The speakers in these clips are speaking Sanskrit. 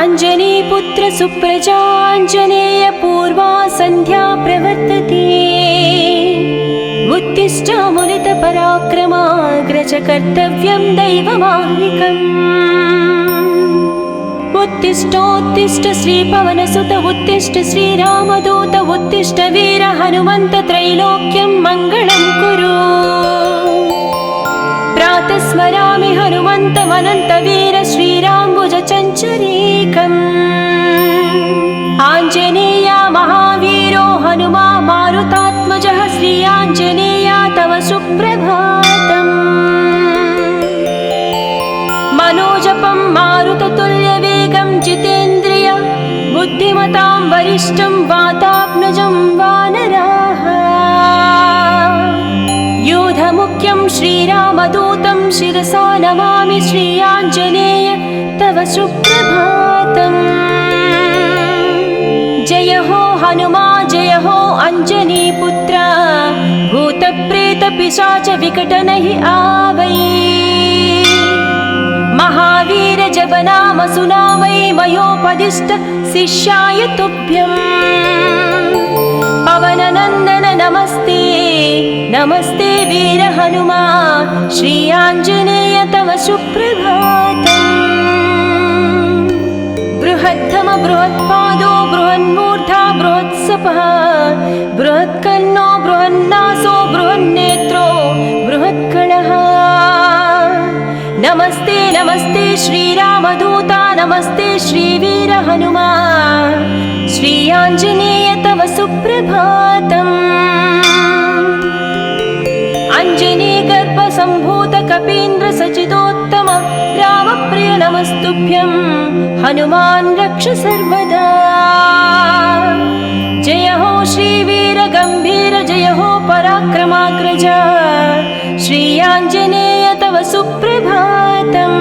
अंजनीपुत्र सुप्रजाञ्जनेय पूर्वा सन्ध्या प्रवर्तते। उत्तिष्ठ मुनितपराक्रमाग्रज कर्तव्यं दैवमाह्निकम्। उत्तिष्ठोत्तिष्ठ श्रीपवनसुत उत्तिष्ठ श्रीरामदूत उत्तिष्ठ वीर हनुमन्त त्रैलोक्यं मङ्गलं कुरु। प्रातः स्मरामि हनुमन्तमनन्तवीर श्रीराम्बुजचञ्चरीकम्। आञ्जनेया महावीरो हनुमा मारुतात्मजः श्रीयाञ्जनेया तव सुप्रभातम्। मनोजपं मारुततुल्यवेगं जितेन्द्रिय बुद्धिमतां वरिष्ठं वातात्मजं वानराः। योधमुख्यं श्रीरामदूतं शिरसा नमामि श्रीयाञ्जनेय तव सुप्रभातम्। जय हो हनुमा जय हो अंजनीपुत्र भूतप्रेतपिशाच विकटनहि आवै। महावीर जपनाम सुनावै मयोपदिष्ट शिष्याय तुभ्यम्। पवननन्दन नमस्ते नमस्ते वीर हनुमा श्रीयाञ्जनेय तव सुप्रभातम्। बृहद्धम बृहत्पादो बृहन्मूर्धा बृहत्सपः बृहत्कर्णो बृहन्नासो बृहन्नेत्रो बृहत्कणः। नमस्ते नमस्ते श्रीरामदूता नमस्ते श्रीवीर हनुमा श्रीयाञ्जनेय तव सुप्रभातम्। अञ्जनीगर्भसम्भूत कपीन्द्र सचिदोत्तम रामप्रिय नमस्तुभ्यं हनुमान् रक्ष सर्वदा। जय हो श्रीवीर गम्भीर जय हो पराक्रमाग्रज श्रीयाञ्जनेय तव सुप्रभातम्।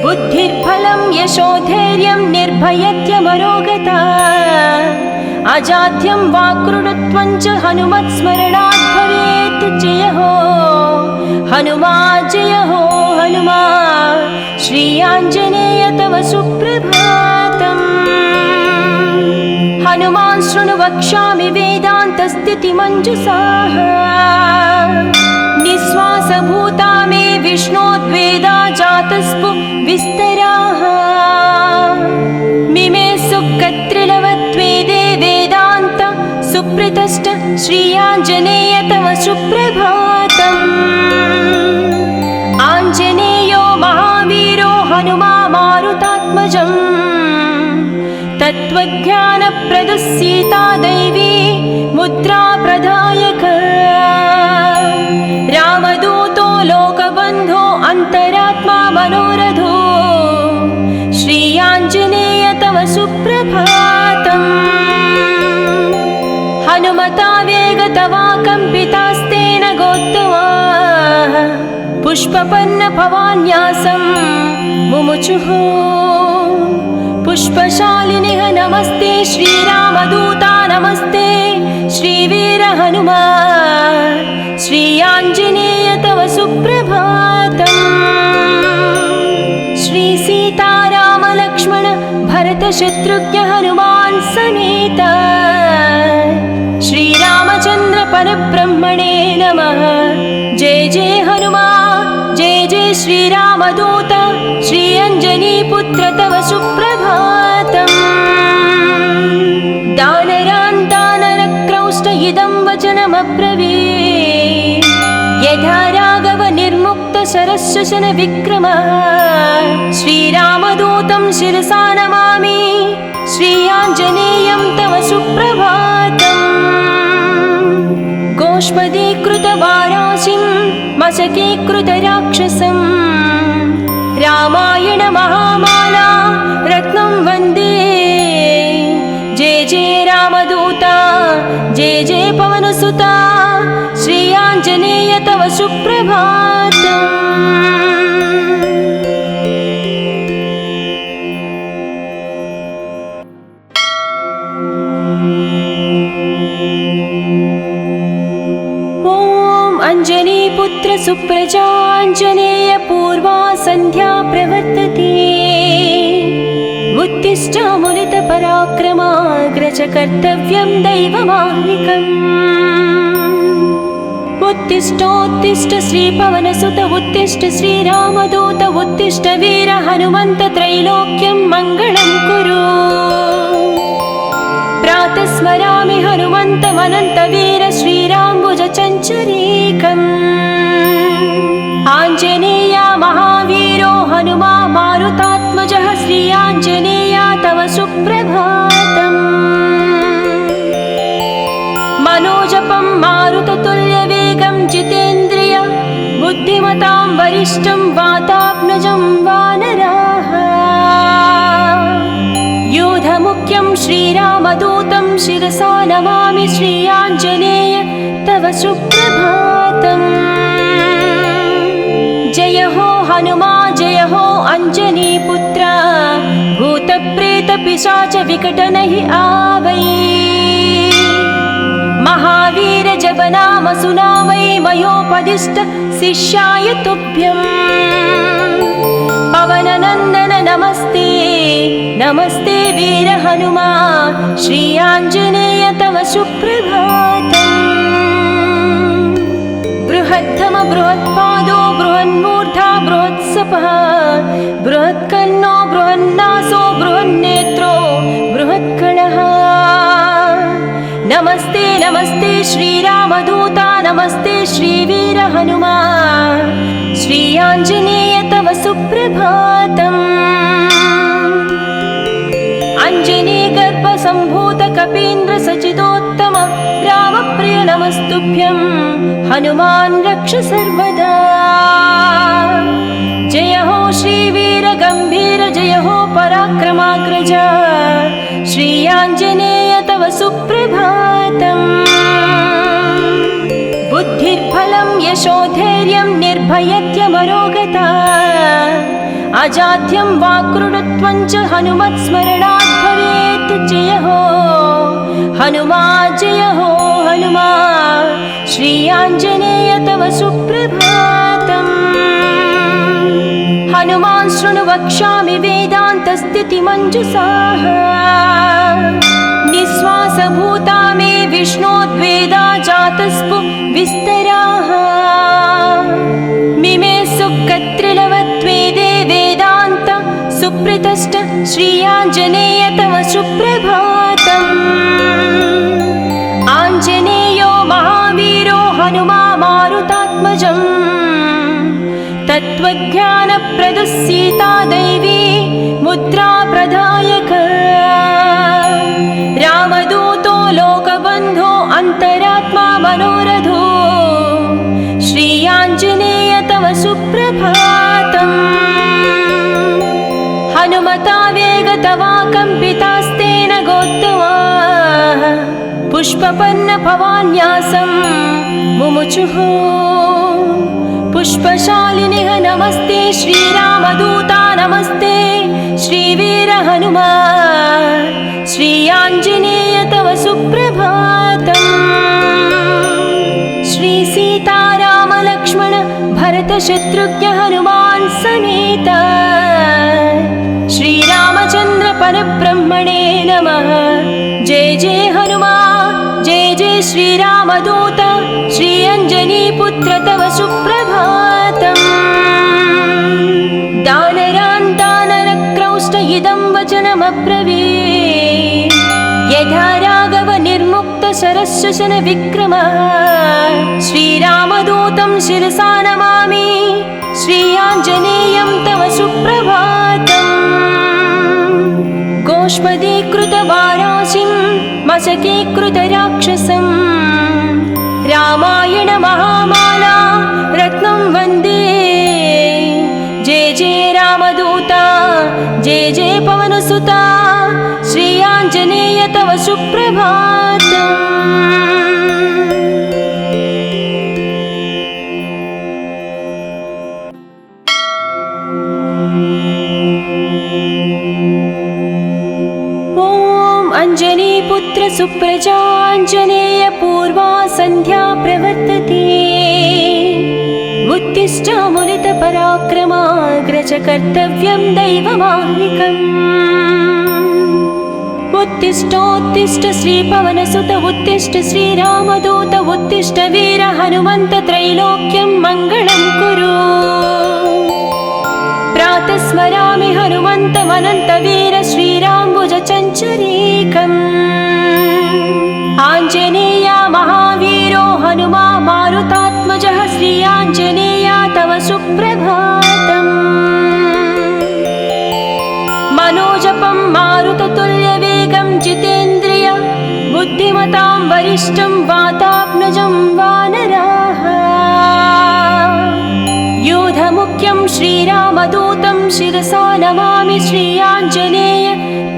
बुद्धिर्बलं यशोधैर्यं निर्भयत्यमरोगता अजाड्यं वाक्कृतत्वं च हनुमत्स्मरणात् भवेत्। जय हो हनुमा जय हो हनुमा श्रीयाञ्जनेय तव सुप्रभातम्। हनुमान् शृणु वक्ष्यामि वेदान्तस्थितिमञ्जुषाः। निःश्वासभूता मे विष्णोद्वेदा जातस्पु विस्तराः। मिमे सुकत्रिलवत्वेदे वेदान्त सुप्रतिष्ठ श्रीयाञ्जनेय तव सुप्रभातम्। आञ्जनेयो महावीरो हनुमा मारुतात्मजम्। तत्त्वज्ञानप्रदः सीता दैवी मुद्रा प्रदायक। रामदूतो लोकबन्धो अन्तरात्मा मनोरथो श्रीयाञ्जनेय तव सुप्रभातम्। हनुमता वेगतवा कम्पितास्तेन गोत्तमा पुष्पपन्न भवान्यासं मुमुचुः। पुष्पशालिनिः नमस्ते श्रीरामदूता नमस्ते श्रीवीर हनुमा श्रीयाञ्जनेय तव सुप्रभातम्। श्रीसीतारामलक्ष्मण भरतशत्रुघ्न हनुमान् समेत श्रीरामचन्द्र परब्रह्मणे नमः। जय जय हनुमा जय जय श्रीरामदूत श्रीअञ्जनीपुत्र तव सुप्रभातम्। दानरान् दानरक्रौष्ट इदं वचनमब्रवीत्। यथा राघव निर्मुक्त शरशशन विक्रमः श्रीरामदूतं शिरसा नमामि श्रीयाञ्जनेयं तव सुप्रभातम्। गोष्पदीकृतवाराशिं मशकीकृतराक्षसं रामायण महामाला रत्नं वन्दे। जय जय रामदूता जय जय पवनसुता श्रीयाञ्जनेय तव सुप्रभातम्। अंजनीपुत्र सुप्रजाञ्जनेय पूर्वा सन्ध्या प्रवर्तते। च कर्तव्यं दैवमाह्निकम् उत्तिष्ठोत्तिष्ठ श्रीपवनसुत उत्तिष्ठ श्रीरामदूत उत्तिष्ठ वीर हनुमन्त त्रैलोक्यं मङ्गलं कुरु प्रातः स्मरामि हनुमन्तमनन्तवीर श्रीराम्बुजचञ्चरीकम् आञ्जनेया महावीरो हनुमा मारुतात्मजः श्री आञ्जनेया तव सुप्रभातम् मनोजपं मारुततुल्यवेगं जितेन्द्रिय बुद्धिमतां वरिष्ठं वातात्मजं वानराः योधमुख्यं श्रीरामदूतं शिरसा नमामि श्री आञ्जनेय तव सुप्रभातम् जय हो हनुमा जय हो अंजनीपुत्र भूतप्रेतपिशाच विकटनहि आवै महावीर जब नाम सुनावै मयोपदिष्ट शिष्याय तुभ्यं पवननन्दन नमस्ते नमस्ते वीर हनुमा श्री आञ्जनेय तव सुप्रभातम् बृहत्तम बृहत्पादो बृहन्मूर्धा बृहत्सपः बृहत्कर्णो बृहन्नासो बृहन्नेत्रो बृहत्कणः नमस्ते नमस्ते श्रीरामदूता नमस्ते श्रीवीर हनुमा श्री आञ्जनेय तव सुप्रभातम् अञ्जनीगर्भसम्भूत कपीन्द्र सचिदोत्तम रामप्रिय नमस्तुभ्यं हनुमान् रक्ष सर्वदा जय हो श्रीवीर गम्भीर जय हो पराक्रमाग्रज श्री आञ्जनेय तव सुप्रभातम् बुद्धिर्बलं यशोधैर्यं निर्भयत्यमरोगता अजाड्यं वाक्कृतत्वं च हनुमत्स्मरणात् भवेत् जय हो हनुमा श्री आञ्जनेय तव सुप्रभातम् हनुमान् शृणु वक्ष्यामि वेदान्तस्थितिमञ्जुषाः निःश्वासभूता मे विष्णोद्वेदा जातस्पु विस्तराः मिमे सुकत्रिलवत्वेदे वेदान्त सुप्रतिष्ठ श्री आञ्जनेय तव सुप्रभातम् आञ्जनेयो महावीरो हनुमा मारुतात्मजम् तत्त्वज्ञानप्रदः सीता दैवी मुद्रा प्रदायक रामदूतो लोकबन्धो अन्तरात्मा मनोरथो श्री आञ्जनेय तव सुप्रभातम् हनुमता वेगतवा कम्पितास्तेन गोत्तमा पुष्पपन्न भवान्यासं मुमुचुः पुष्पशालिनिः नमस्ते श्रीरामदूता नमस्ते श्रीवीर हनुमा श्री आञ्जनेय तव सुप्रभातम् श्री सीताराम लक्ष्मण भरत शत्रुघ्न हनुमान् समेत श्रीरामचन्द्र परब्रह्मणे नमः जय जय हनुमान जय जय श्रीरामदूत श्री अंजनीपुत्र तव सुप्रभातम् दानरान् दानरक्रौष्ट इदं वचनमब्रवीत् यथा राघव निर्मुक्त शरशशन विक्रमः श्रीरामदूतं शिरसा नमामि श्री आञ्जनेयं तव सुप्रभातम् गोष्पदीकृतवाराशिं मशकीकृतराक्षसं रामायण महामाला रत्नं वन्दे जय जय रामदूता जय जय पवनसुता श्री आञ्जनेय तव सुप्रभातम् अंजनीपुत्र सुप्रजाञ्जनेय पूर्वा सन्ध्या प्रवर्तते उत्तिष्ठामुनित पराक्रमाग्रज कर्तव्यं दैवमाह्निकम् उत्तिष्ठोत्तिष्ठ श्रीपवनसुत उत्तिष्ठ श्रीरामदूत उत्तिष्ठ वीर हनुमन्त त्रैलोक्यं मङ्गलं कुरु। प्रातः स्मरामि हनुमन्तमनन्तवीर श्रीराम्बुजचञ्चरीकम्। आञ्जनेया महावीरो हनुमा मारुतात्मजः श्री आञ्जनेया तव सुप्रभातम्। मनोजपं मारुततुल्यवेगं जितेन्द्रिय बुद्धिमतां वरिष्ठं वातात्मजं वानराः। योधमुख्यं श्रीरामदूतं शिरसा नमामि श्री आञ्जनेय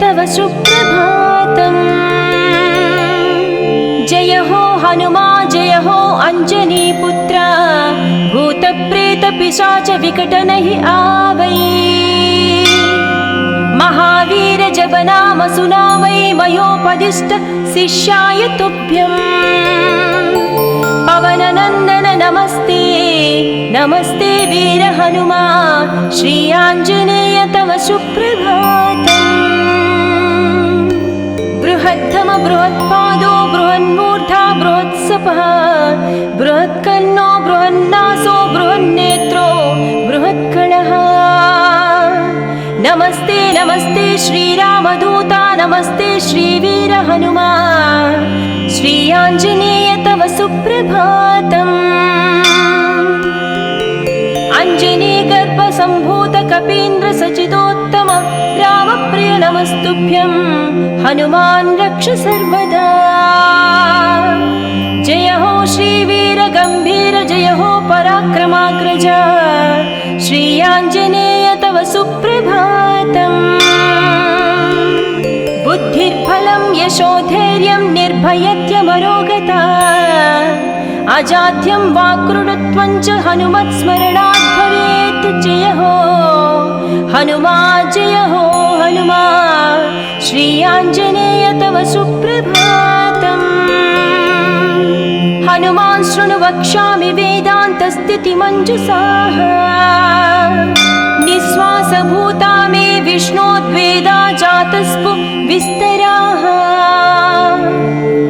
तव सुप्रभातम्। जय हो हनुमा जय हो अञ्जनीपुत्र भूतप्रेतपिशाच विकटनहि आवै। महावीर जप नाम सुनावै मयोपदिष्ट शिष्याय तुभ्यम्। पवननन्दन नमस्ते नमस्ते वीर हनुमा श्री आञ्जनेय तव सुप्रभातम्। बृहद्धम बृहत्पादो बृहन्मूर्धा बृहत्सपः बृहत्कर्णो बृहन्नासो बृहन्नेत्रो बृहत्कणः। नमस्ते नमस्ते श्रीरामदूता नमस्ते श्रीवीर हनुमा श्री आञ्जनेय तव सुप्रभातम्। अञ्जनीगर्भसम्भूत कपीन्द्र सचिदोत्तम रामप्रिय नमस्तुभ्यं हनुमान् रक्ष सर्वदा। जय हो श्रीवीर गम्भीर जय हो पराक्रमाग्रज श्री आञ्जनेय तव सुप्रभातम्। बुद्धिर्बलं यशोधैर्यं निर्भयत्यमरोगता अजाड्यं वाक्कृतत्वं च हनुमत्स्मरणात् भवेत्। जय हो हनुमा जय हो हनुमा श्री आञ्जनेय तव सुप्रभातम्। हनुमान् शृणु वक्ष्यामि वेदान्तस्थितिमञ्जुषाः निःश्वासभूता मे विष्णोद्वेदा जातस्पु विस्तराः।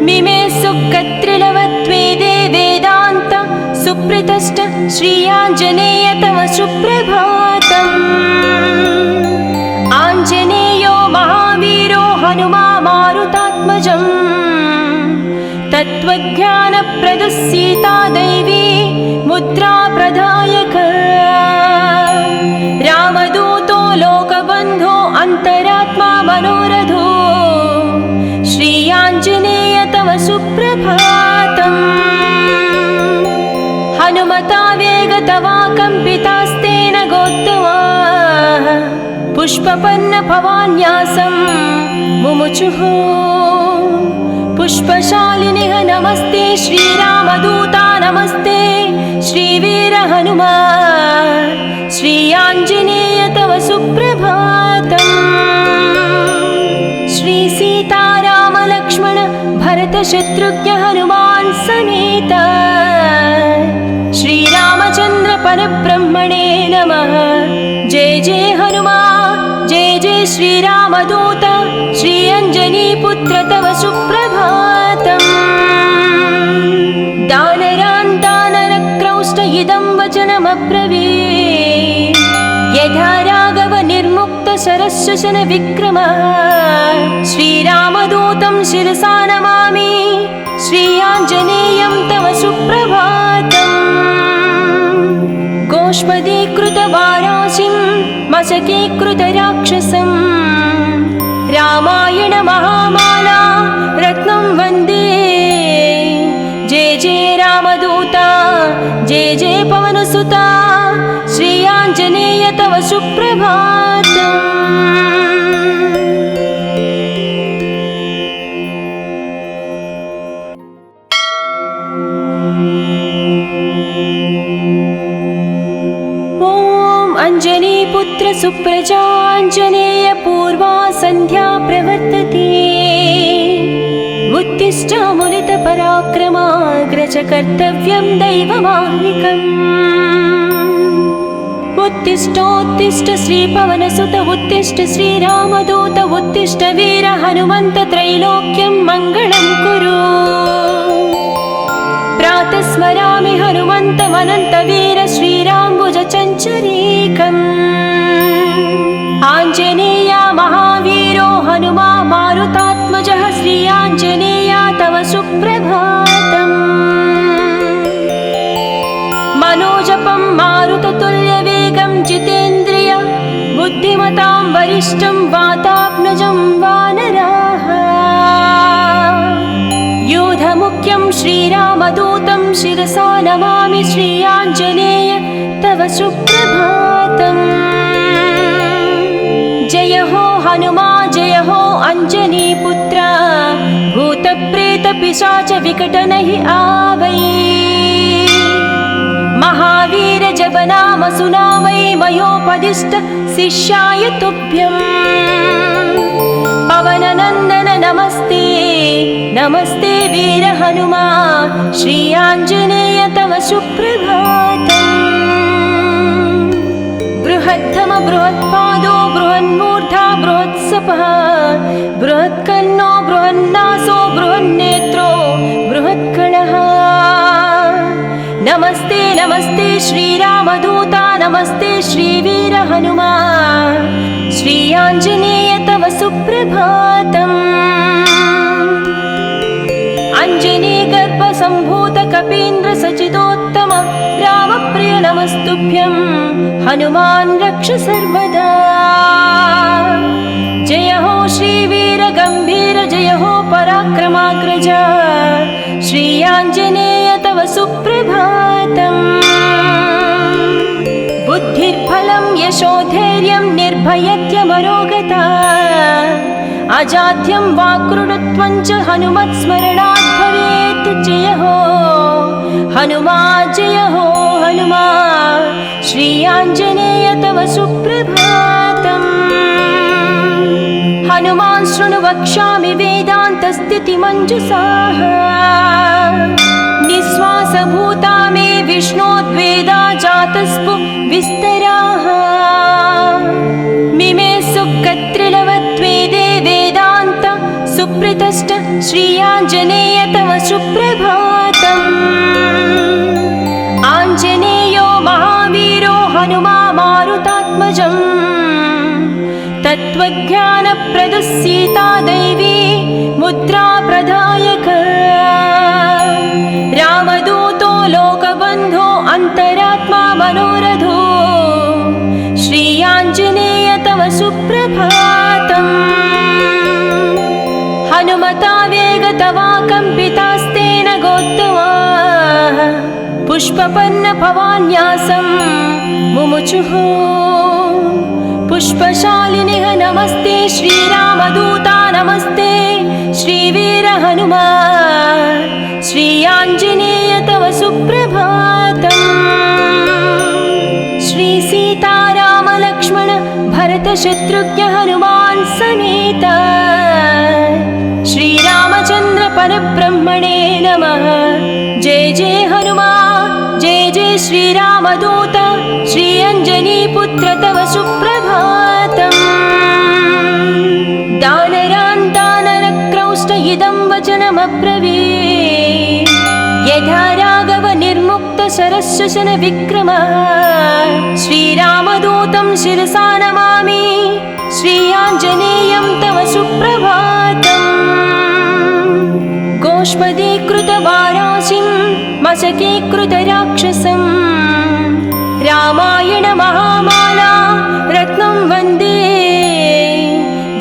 मिमे सुकत्रिलवत्वेदे वेदान्त सुप्रतिष्ठ श्री आञ्जनेय तव सुप्रभातम्। आञ्जनेयो महावीरो हनुमा मारुतात्मजम् तत्त्वज्ञानप्रदः सीता दैवी मुद्रा प्रदायक। रामदूतो लोकबन्धो अन्तरात्मा मनोरथो श्री आञ्जनेय तव सुप्रभातम्। हनुमता वेगतवा कम्पितास्तेन गोत्तवा पुष्पपन्न भवान्यासं मुमुचुः। पुष्पशालिनिः नमस्ते श्रीरामदूता नमस्ते श्रीवीर हनुमा श्री आञ्जनेय तव सुप्रभातम्। श्री सीताराम लक्ष्मण भरत शत्रुघ्न हनुमान् समेत श्रीरामचन्द्र परब्रह्मणे नमः। जय जय हनुमा जय जय श्रीरामदूत श्री अञ्जनीपुत्र तव सुप्रभातम्। दानरान् दानरक्रौष्ट इदं वचनमब्रवीत् यथा राघव निर्मुक्त शरशशन विक्रमः। श्रीरामदूतं शिरसा नमामि श्री आञ्जनेयं तव सुप्रभातम्। गोष्पदीकृतवाराशिं मशकीकृतराक्षसं रामायण महामाला रत्नं वन्दे। जय जय रामदूता जय जय पवनसुता श्री आञ्जनेय तव सुप्रभातम्। अञ्जनीपुत्र सुप्रजाञ्जनेय पूर्वा सन्ध्या प्रवर्तते। उत्तिष्ठामुनितपराक्रमाग्रज कर्तव्यं दैवमाह्निकम्। उत्तिष्ठोत्तिष्ठ श्रीपवनसुत उत्तिष्ठ श्रीरामदूत उत्तिष्ठ वीर हनुमन्त त्रैलोक्यं मङ्गलं कुरु। प्रातः स्मरामि हनुमन्तमनन्तवीर श्रीराम्बुजचञ्चरीकम्। आञ्जनेया महावीरो हनुमा मारुतात्मजः श्री आञ्जनेया तव सुप्रभातम्। मनोजपं मारुततुल्यवेगं जितेन्द्रिय बुद्धिमतां वरिष्ठं वातात्मजं वानराः। योधमुख्यं श्रीरामदूतं शिरसा नमामि श्री आञ्जनेय तव सुप्रभातम्। जय हो हनुमा जय हो अञ्जनीपुत्र भूतप्रेतपिशाच विकटनहि आवै। महावीर जपनाम सुनामै मयोपदिष्ट शिष्याय तुभ्यम्। पवननन्दन नमस्ते नमस्ते वीर हनुमा श्री आञ्जनेय तव सुप्रभातम्। बृहद्धम बृहत्पादो बृहन्मूर्धा बृहत्सपः बृहत्कर्णो बृहन्नासो बृहन्नेत्रो बृहत्कणः। नमस्ते नमस्ते श्रीरामदूता नमस्ते श्रीवीर हनुमा श्री आञ्जनेय तव सुप्रभातम्। अञ्जनीगर्भसम्भूत कपीन्द्र सचिदोत्तम रामप्रिय नमस्तुभ्यं हनुमान् रक्ष सर्वदा। जय हो श्रीवीर गम्भीर जय हो पराक्रमाग्रज श्री आञ्जनेय तव सुप्रभातम्। बुद्धिर्बलं यशोधैर्यं निर्भयत्यमरोगता अजाड्यं वाक्कृतत्वं च हनुमत्स्मरणात् भवेत्। जय हो हनुमा जय हो हनुमा श्री आञ्जनेय तव सुप्रभातम्। हनुमान् शृणु वक्ष्यामि वेदान्तस्थितिमञ्जुषाः। निःश्वासभूता मे विष्णोद्वेदा जातस्पु विस्तराः। मिमे सुकत्रिलवत्वेदे वेदान्त सुप्रतिष्ठ श्री आञ्जनेय तव सुप्रभातम्। आञ्जनेयो महावीरो हनुमा मारुतात्मजम्। तत्त्वज्ञानप्रदः सीता दैवी मुद्रा प्रदायक। रामदूतो लोकबन्धो अन्तरात्मा मनोरथो श्री आञ्जनेय तव सुप्रभातम्। हनुमता वेगतवा कम्पितास्तेन गोत्तमाः पुष्पपन्न भवान्यासं मुमुचुः। पुष्पशालिनिः नमस्ते श्रीरामदूता नमस्ते श्रीवीर हनुमा श्री आञ्जनेय तव सुप्रभातम्। श्री सीताराम लक्ष्मण भरत शत्रुघ्न हनुमान् समेत श्रीरामचन्द्र परब्रह्मणे नमः। जय जय हनुमा जय जय श्रीरामदूत श्री अञ्जनीपुत्र तव सुप्रभातम्। दानरान् दानरक्रौष्ट इदं वचनमब्रवीत्। यथा राघव निर्मुक्त शरश्वसन विक्रम श्रीरामदूतं शिरसा नमामि श्री आञ्जनेयं तव सुप्रभातम्। गोष्पदीकृतवाराशिं मशकीकृतराक्षसं रामायण महामाला रत्नं वन्दे।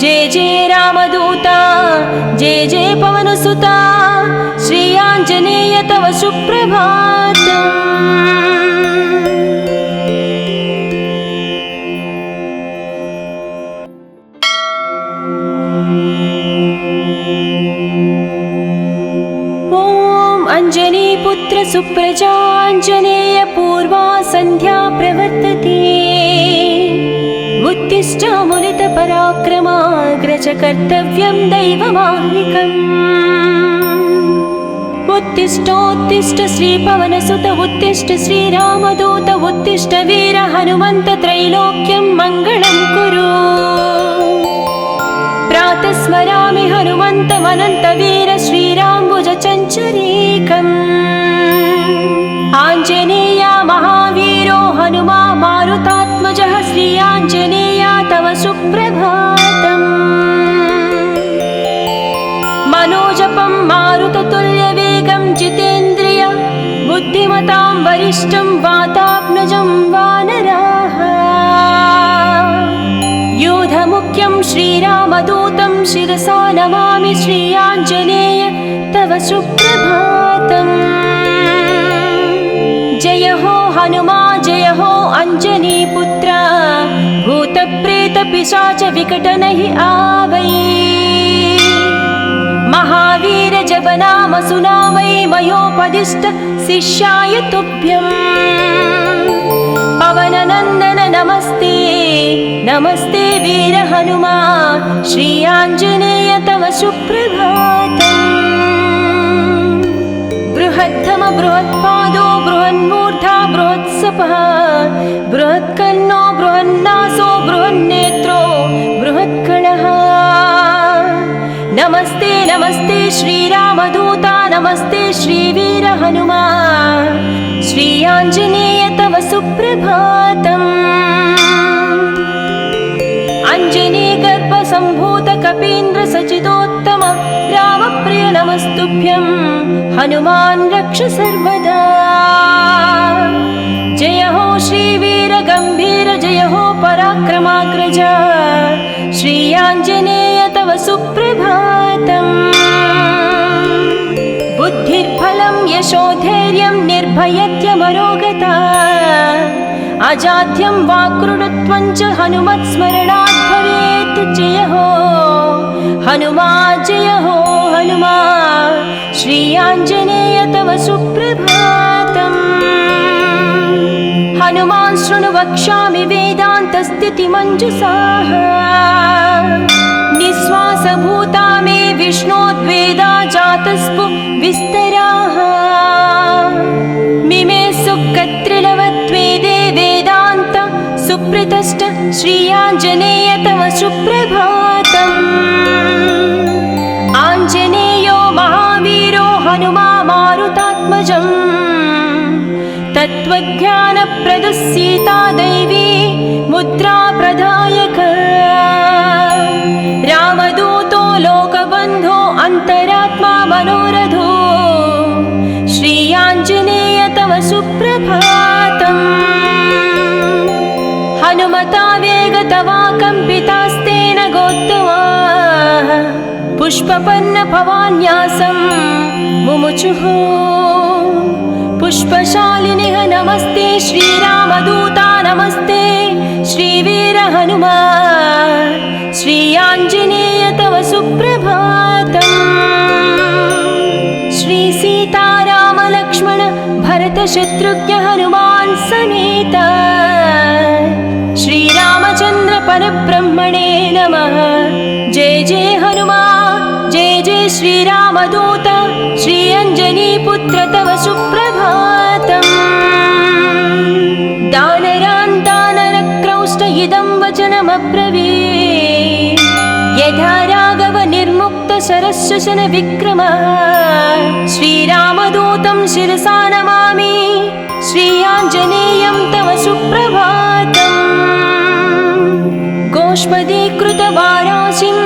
जय जय रामदूता जय जय पवनसुता श्री आञ्जनेय तव सुप्रभातम्। अञ्जनीपुत्र सुप्रजाञ्जनेय पूर्वा सन्ध्या प्रवर्तते। उत्तिष्ठ मुनितपराक्रमाग्रज कर्तव्यं दैवमाह्निकम्। उत्तिष्ठोत्तिष्ठ श्रीपवनसुत उत्तिष्ठ श्रीरामदूत उत्तिष्ठ वीर हनुमन्त त्रैलोक्यं मङ्गलं कुरु। प्रातः स्मरामि हनुमन्तमनन्तवीर श्रीराम्बुजचञ्चरीकम्। आञ्जनेया महावीरो हनुमा मारुतात्मजः श्री आञ्जनेया तव सुप्रभातम्। मनोजपं मारुततुल्यवेगं जितेन्द्रिय बुद्धिमतां वरिष्ठं वातात्मजं वानराः। योधमुख्यं श्रीरामदूतं शिरसा नमामि श्री आञ्जनेय तव सुप्रभातम्। जय हो हनुमा जय हो अञ्जनीपुत्र भूतप्रेतपिशाच विकटनहि आवै। महावीर जपनाम सुनामै मयोपदिष्ट शिष्याय तुभ्यम्। पवननन्दन नमस्ते नमस्ते वीर हनुमा श्री आञ्जनेय तव सुप्रभातम्। बृहत्तम बृहत्पादो बृहन्मूर्धा बृहत्सपः बृहत्कर्णो बृहन्नासो बृहन्नेत्रो बृहत्कणः। नमस्ते नमस्ते श्रीरामदूता नमस्ते श्रीवीर हनुमा श्री आञ्जनेय तव सुप्रभातम्। अञ्जनीगर्भसम्भूत कपीन्द्र सचिदोत्तम रामप्रिय नमस्तुभ्यं हनुमान् रक्ष सर्वदा। जय हो श्रीवीर गम्भीर जय हो पराक्रमाग्रज श्री आञ्जनेय तव सुप्रभातम्। बुद्धिर्बलं यशोधैर्यं निर्भयत्यमरोगता अजाड्यं वाक्कृतत्वं च हनुमत्स्मरणात् भवेत्। जय हो हनुमा जय हो हनुमा श्री आञ्जनेय तव सुप्रभातम्। हनुमान् शृणु वक्ष्यामि वेदान्तस्थितिमञ्जुषाः निःश्वासभूता मे विष्णोद्वेदा जातस्पु विस्तराः। मिमे सुकत्रिलवत्वेदे वेदान्त सुप्रतिष्ठ श्री आञ्जनेय तव सुप्रभातम्। आञ्जनेयो महावीरो हनुमा मारुतात्मजम् तत्त्वज्ञानप्रदः सीता दैवी मुद्रा प्रदायक। रामदूतो लोकबन्धो अन्तरात्मा मनोरथो श्री आञ्जनेय तव सुप्रभातम्। हनुमता वेगतवा कम्पितास्तेन गोत्तमाः पुष्पपन्न भवान्यासं मुमुचुः। पुष्पशालिनिः नमस्ते श्रीरामदूता नमस्ते श्रीवीर हनुमा श्री आञ्जनेय तव सुप्रभातम्। श्री सीताराम लक्ष्मण भरत शत्रुघ्न हनुमान् समेत श्रीरामचन्द्र परब्रह्मणे नमः। जय जय हनुमा जय जय श्रीरामदूत श्री अञ्जनीपुत्र तव सुप्रभातम्। दानरान् दानरक्रौष्ट इदं वचनमब्रवीत् यथा राघव निर्मुक्त शरशशन विक्रमः। श्रीरामदूतं शिरसा नमामि श्री आञ्जनेयं तव सुप्रभातम्। गोष्पदीकृतवाराशिं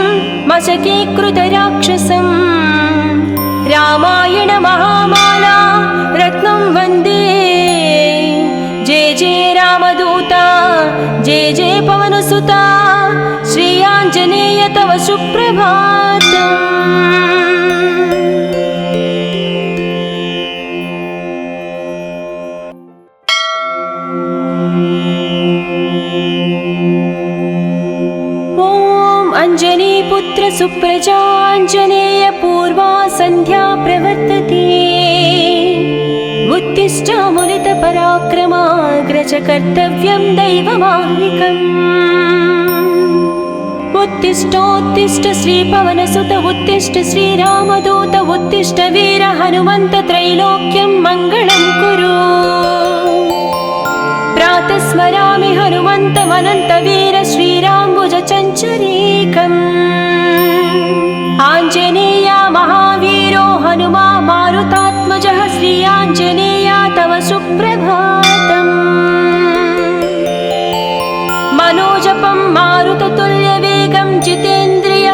मशकीकृतराक्षसं रामायण महामाला रत्नं वन्दे। जय जय रामदूता जय जय पवनसुता श्री आञ्जनेय तव सुप्रभातम्। अञ्जनीपुत्र सुप्रजाञ्जनेय पूर्वा सन्ध्या प्रवर्तते। उत्तिष्ठामुलितपराक्रमाग्रज कर्तव्यं दैवमाह्निकम्। उत्तिष्ठोत्तिष्ठ श्रीपवनसुत उत्तिष्ठ श्रीरामदूत उत्तिष्ठ वीर हनुमन्त त्रैलोक्यं मङ्गलं कुरु। प्रातः स्मरामि हनुमन्तमनन्तवीर श्रीराम्बुजचञ्चरीकम्। आञ्जनेया महावीरो हनुमा मारुतात्मजः श्री आञ्जनेया तव सुप्रभातम्। मनोजपं मारुततुल्यवेगं जितेन्द्रिय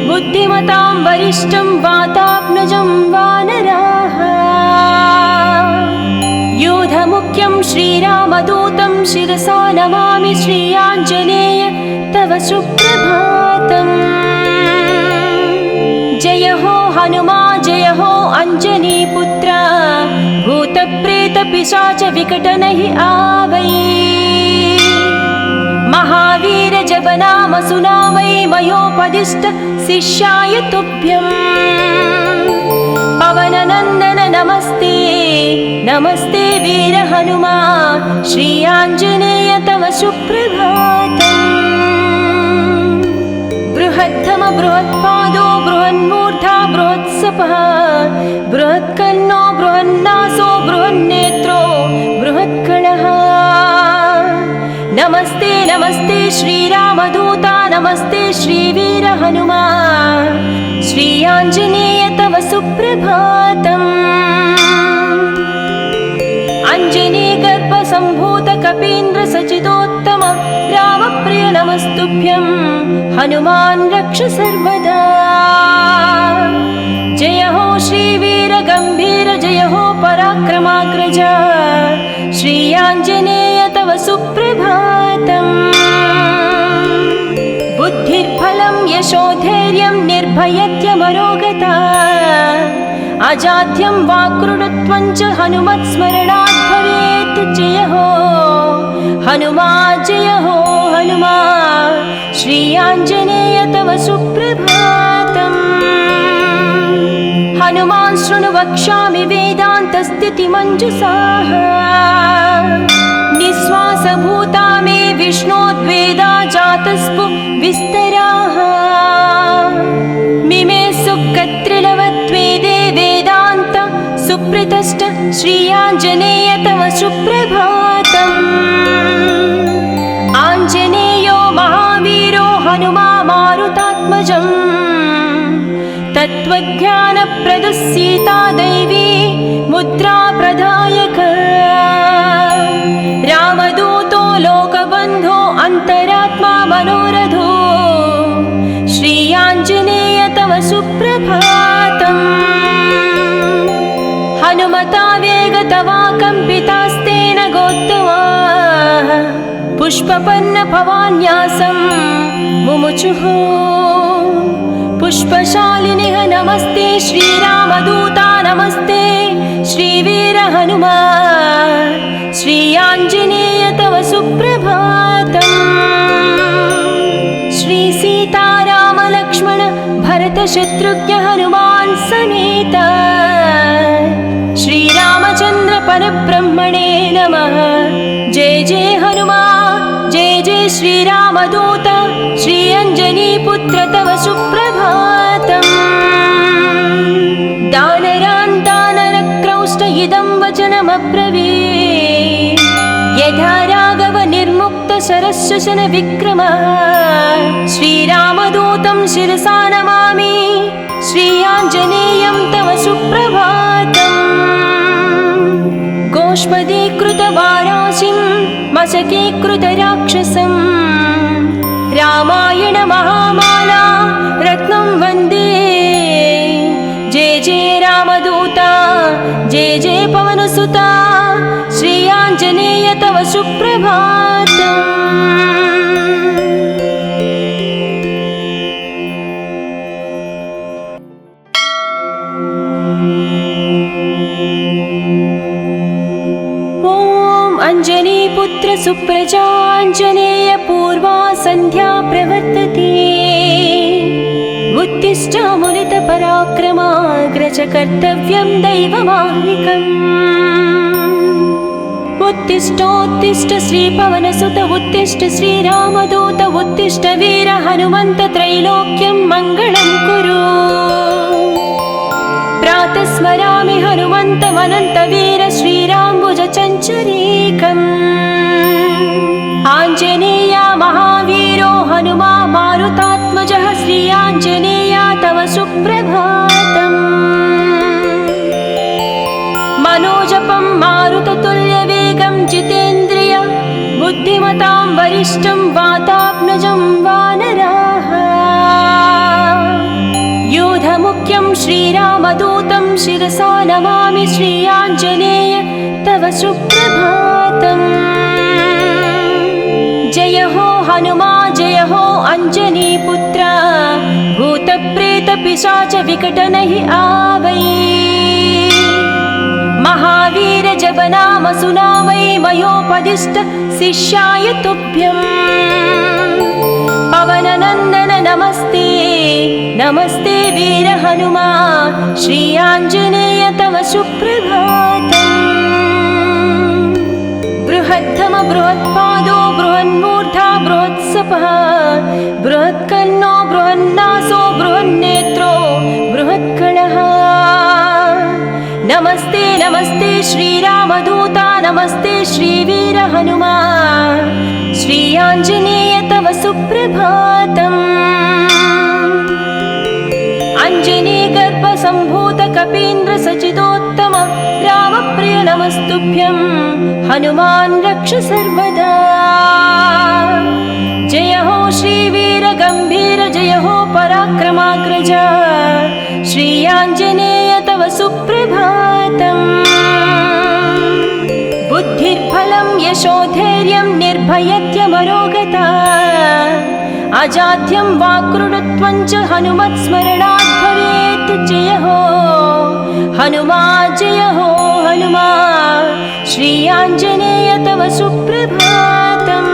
बुद्धिमतां वरिष्ठं वातात्मजं वानराः। योधमुख्यं श्रीरामदूतं शिरसा नमामि श्री आञ्जनेय तव सुप्रभातम्। जय हो हनुमा जय हो अञ्जनीपुत्र भूतप्रेतपिशाच विकटनहि आवै। महावीर जप नाम सुनावै मयोपदिष्ट शिष्याय तुभ्यम्। पवननन्दन नमस्ते नमस्ते वीर हनुमा श्री आञ्जनेय तव सुप्रभातम्। बृहत्तम बृहत्पादो बृहन्मूर्धा बृहत्सपः बृहत्कर्णो बृहन्नासो बृहन्नेत्रो बृहत्कणः। नमस्ते नमस्ते श्रीरामदूता नमस्ते श्रीवीर हनुमा श्री आञ्जनेय तव सुप्रभातम्। अञ्जनीगर्भसम्भूत कपीन्द्र सचिदोत्तम रामप्रिय नमस्तुभ्यं हनुमान् रक्ष सर्वदा। जय हो श्रीवीर गम्भीर जय हो पराक्रमाग्रज श्री आञ्जनेय तव सुप्रभातम्। बुद्धिर्बलं यशोधैर्यं निर्भयत्यमरोगता अजाड्यं वाक्कृतत्वं च हनुमत्स्मरणात् भवेत्। जय हो हनुमा जय हो हनुमा श्री आञ्जनेय तव सुप्रभातम्। हनुमान् शृणु वक्ष्यामि वेदान्तस्थितिमञ्जुषाः निःश्वासभूता मे विष्णोद्वेदा जातस्पु विस्तराः। मिमे सुकत्रिलवत्वेदे वेदान्त सुप्रतिष्ठ श्री आञ्जनेय तव सुप्रभातम्। आञ्जनेयो महावीरो हनुमा मारुतात्मजम् तत्त्वज्ञानप्रदः सीता दैवी मुद्रा प्रदायक। रामदूतो लोकबन्धो अन्तरात्मा मनोरथो श्री आञ्जनेय तव सुप्रभातम्। हनुमता वेगतवा कम्पितास्तेन गोत्तमाः पुष्पपन्न भवान्यासं मुमुचुः। पुष्पशालिनिः नमस्ते श्रीरामदूता नमस्ते श्रीवीर हनुमा श्री आञ्जनेय तव सुप्रभातम्। श्री सीताराम लक्ष्मण भरत शत्रुघ्न हनुमान् समेत श्रीरामचन्द्र परब्रह्मणे नमः। जय जय हनुमा जय जय श्रीरामदूत श्री अञ्जनीपुत्र तव सुप्रभातम्। दानरान् दानरक्रौष्ट इदं वचनमब्रवीत् यथा राघव निर्मुक्त शरशशन विक्रमः। श्रीरामदूतं शिरसा नमामि श्री आञ्जनेयं तव सुप्रभातम्। गोष्पदीकृतवाराशिं मशकीकृतराक्षसं रामायण महामाला रत्नं वन्दे। जय जय रामदूता जय जय पवनसुता श्री आञ्जनेय तव सुप्रभातम्। अञ्जनीपुत्र सुप्रजाञ्जनेय पूर्वा सन्ध्या प्रवर्तते। उत्तिष्ठ मुनितपराक्रमाग्रज कर्तव्यं दैवमाह्निकम्। उत्तिष्ठोत्तिष्ठ श्रीपवनसुत उत्तिष्ठ श्रीरामदूत उत्तिष्ठ वीर हनुमन्त त्रैलोक्यं मङ्गलं कुरु। प्रातः स्मरामि हनुमन्तमनन्तवीर श्रीराम्बुजचञ्चरीकम्। आञ्जनेया महावीरो हनुमा मारुतात्मजः श्रीयाञ्जनेया तव सुप्रभातम्। मनोजपं मारुततुल्यवेगं जितेन्द्रिय बुद्धिमतां वरिष्ठं वातात्मजं वानराः। योधमुख्यं श्रीरामदूतं शिरसा नमामि श्रीयाञ्जनेय तव सुप्रभातम्। जय हो हनुमा जय हो अञ्जनीपुत्र भूतप्रेतपिशाच विकटनहि आवै। महावीर जप नाम सुनावै मयोपदिष्ट शिष्याय तुभ्यम्। पवननन्दन नमस्ते नमस्ते वीर हनुमा श्रीयाञ्जनेय तव सुप्रभातम्। बृहद्धम बृहत्पादो बृहन्मूर्धा बृहत्सपः बृहत्कर्णो बृहन्नासो बृहन्नेत्रो बृहत्कणः। नमस्ते नमस्ते श्रीरामदूता नमस्ते श्रीवीर हनुमा श्रीयाञ्जनेय तव सुप्रभातम्। अञ्जनीगर्भसम्भूत कपीन्द्र सचिदोत्तम रामप्रिय नमस्तुभ्यं हनुमान् रक्ष सर्वदा। जय हो श्रीवीर गम्भीर जय हो पराक्रमाग्रज श्रीयाञ्जनेय तव सुप्रभातम्। बुद्धिर्बलं यशोधैर्यं निर्भयत्यमरोगता अजाड्यं वाक्कृतत्वं च हनुमत्स्मरणात् भवेत्। जय हो हनुमा जय हो हनुमा श्रीयाञ्जनेय तव सुप्रभातम्।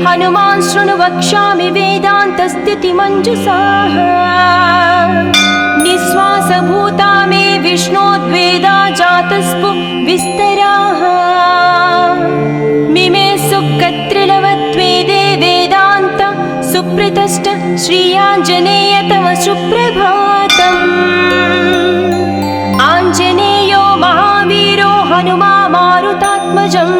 हनुमान् शृणु वक्ष्यामि वेदान्तस्थितिमञ्जुषाः निःश्वासभूता मे विष्णोद्वेदा जातस्पु विस्तराः। मिमे सुकत्रिलवत्वेदे वेदान्त सुप्रतिष्ठ श्रीयाञ्जनेय तव सुप्रभातम्। आञ्जनेयो महावीरो हनुमा मारुतात्मजम्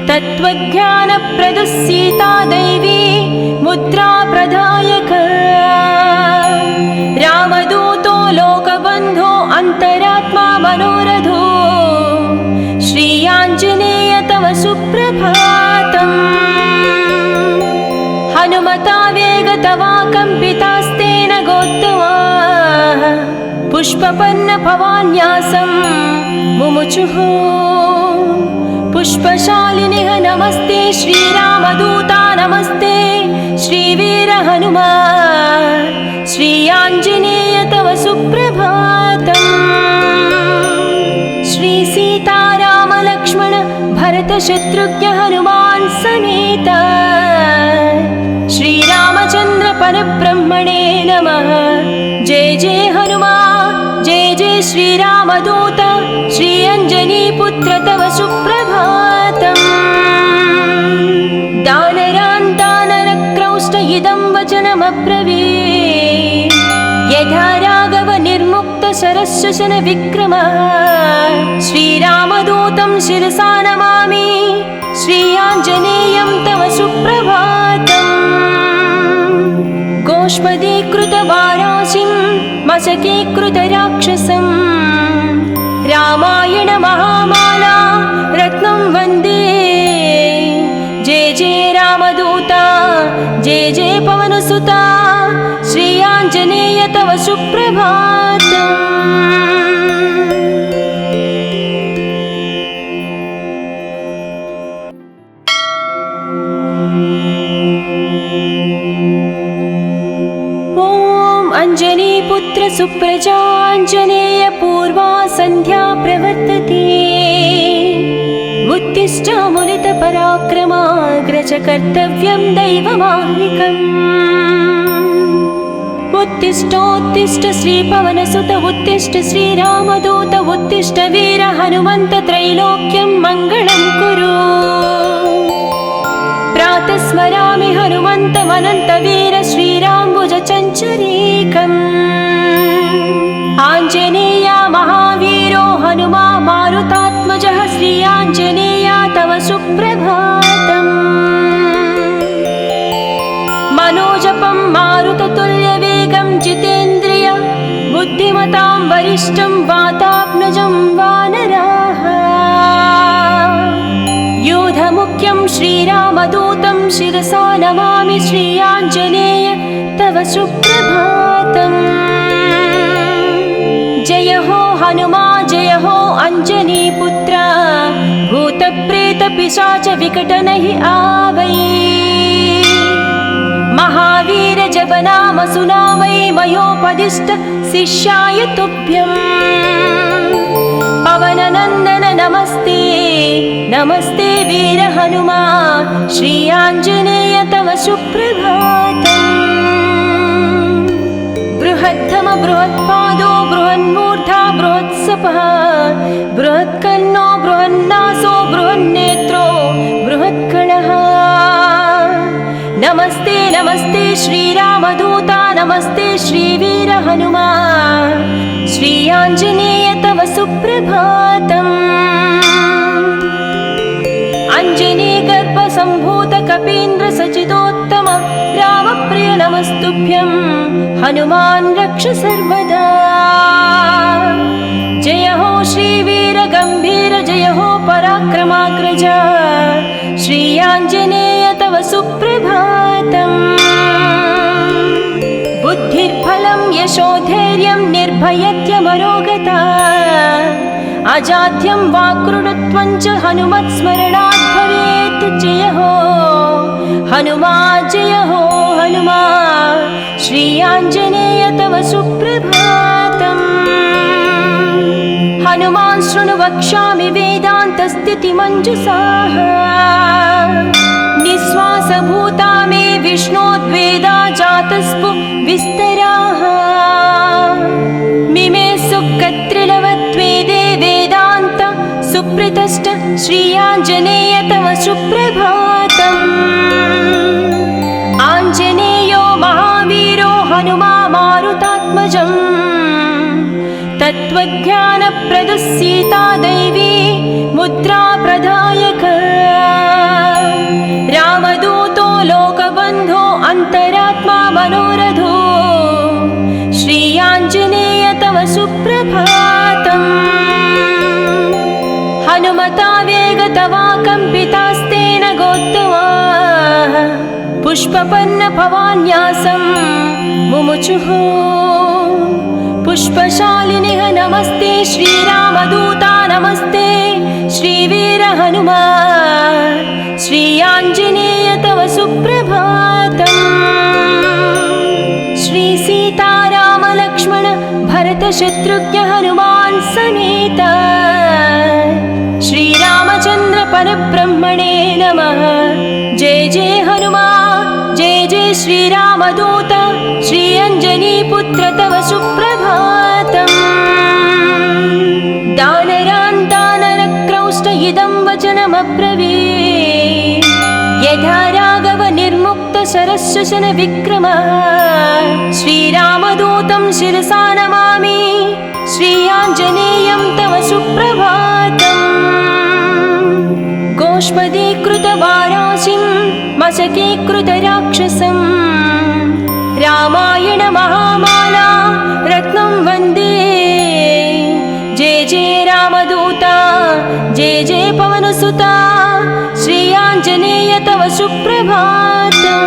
तत्त्वज्ञानप्रदः सीता दैवी मुद्रा प्रदायक। रामदूतो लोकबन्धो अन्तरात्मा मनोरथो श्रीयाञ्जनेय तव सुप्रभातम्। हनुमता वेगतवाकम्पितास्तेन गोत्तमाः पुष्पपन्न भवान्यासं मुमुचुः। पुष्पशालिनिः नमस्ते श्रीरामदूता नमस्ते श्रीवीर हनुमा श्रीयाञ्जनेय तव सुप्रभातम्। श्रीसीतारामलक्ष्मण भरतशत्रुघ्न हनुमान् समेत श्रीरामचन्द्र परब्रह्मणे नमः। जय जय हनुमा जय जय श्रीरामदूत श्रीअञ्जनीपुत्र तव सुप्रभातम्। दानरान् दानरक्रौष्ट इदं वचनमब्रवीत् यथा राघव निर्मुक्त शरशशन विक्रमः। श्रीरामदूतं शिरसा नमामि श्रीयाञ्जनेयं तव सुप्रभातम्। गोष्पदीकृतवाराशिं मशकीकृतराक्षसं रामायण महामाला रत्नं वन्दे। जय जय रामदूता जय जय पवनसुता श्रीयाञ्जनेय तव सुप्रभातम्। अञ्जनीपुत्र सुप्रजाञ्जनेय पूर्वा सन्ध्या प्रवर्तते। उत्तिष्ठ मुनितपराक्रमाग्रज कर्तव्यं दैवमाह्निकम्। उत्तिष्ठोत्तिष्ठ श्रीपवनसुत उत्तिष्ठ श्रीरामदूत उत्तिष्ठ वीर हनुमन्त त्रैलोक्यं मङ्गलं कुरु। प्रातः स्मरामि हनुमन्तमनन्तवीर श्रीराम्बुजचञ्चरीकम्। आञ्जनेया महावीरो हनुमा मारुतात्मजः श्री आञ्जनेया तव सुप्रभातम्। मनोजपं मारुततुल्यवेगं जितेन्द्रिय बुद्धिमतां वरिष्ठं वातात्मजं वानराः। योधमुख्यं श्रीरामदूतं शिरसा नमामि श्री आञ्जनेय तव सुप्रभातम्। जय हो हनुमा जय हो अञ्जनीपुत्र भूतप्रेतपिशाच विकटनहि आवै। महावीर जप नाम सुनावै मयोपदिष्ट शिष्याय तुभ्यम्। पवननन्दन नमस्ते नमस्ते वीर हनुमा श्री आञ्जनेय तव सुप्रभातम्। बृहद्धम बृहत्पादो बृहन्मूर्धा बृहत्सपः बृहत्कर्णो बृहन्नासो बृहन्नेत्रो बृहत्कणः। नमस्ते नमस्ते श्रीरामदूता नमस्ते श्रीवीर हनुमा श्री आञ्जनेय तव सुप्रभातम्। अञ्जनीगर्भसम्भूत कपीन्द्र सचिदोत्तम रामप्रिय नमस्तुभ्यं हनुमान् रक्ष सर्वदा। जय हो श्रीवीर गम्भीर जय हो पराक्रमाग्रज श्री आञ्जनेय तव सुप्रभातम्। बुद्धिर्बलं यशोधैर्यं निर्भयत्यमरोगता अजाड्यं वाक्कृतत्वं च हनुमत्स्मरणात् भवेत्। जय हो हनुमा जय हो हनुमा श्री आञ्जनेय तव सुप्रभातम्। हनुमान् शृणु वक्ष्यामि वेदान्तस्थितिमञ्जुषाः निःश्वासभूता मे विष्णोद्वेदा जातस्पु विस्तराः। मिमे सुकत्रिलवत्वेदे वेदान्त सुप्रतिष्ठ श्री आञ्जनेय तव सुप्रभातम्। आञ्जनेयो महावीरो हनुमा मारुतात्मजम् तत्त्वज्ञानप्रदः सीता दैवी मुद्रा प्रदायक। रामदूतो लोकबन्धो अन्तरात्मा मनोरथो श्री आञ्जनेय तव सुप्रभातम्। हनुमता वेगतवा कम्पितास्तेन गोत्तमा पुष्पपन्न भवान्यासं मुमुचुः। पुष्पशालिनिः नमस्ते श्रीरामदूता नमस्ते श्रीवीर हनुमा श्री आञ्जनेय तव सुप्रभातम्। श्री सीताराम लक्ष्मण भरत शत्रुघ्न हनुमान् समेत श्रीरामचन्द्र परब्रह्मणे नमः। जय जय हनुमा जय जय श्रीरामदूत श्री अञ्जनीपुत्र तव सुप्रभातम्। दानरान् दानरक्रौष्ट इदं वचनमब्रवीत् यथा राघव निर्मुक्त शरशशन विक्रम। श्रीरामदूतं शिरसा नमामि श्री आञ्जनेयं तव सुप्रभातम्। गोष्पदीकृतवाराशिं मशकीकृतराक्षसं रामायण महामाला रत्नं वन्दे। जय जय रामदूता जय जय पवनसुता श्री आञ्जनेय तव सुप्रभातम्।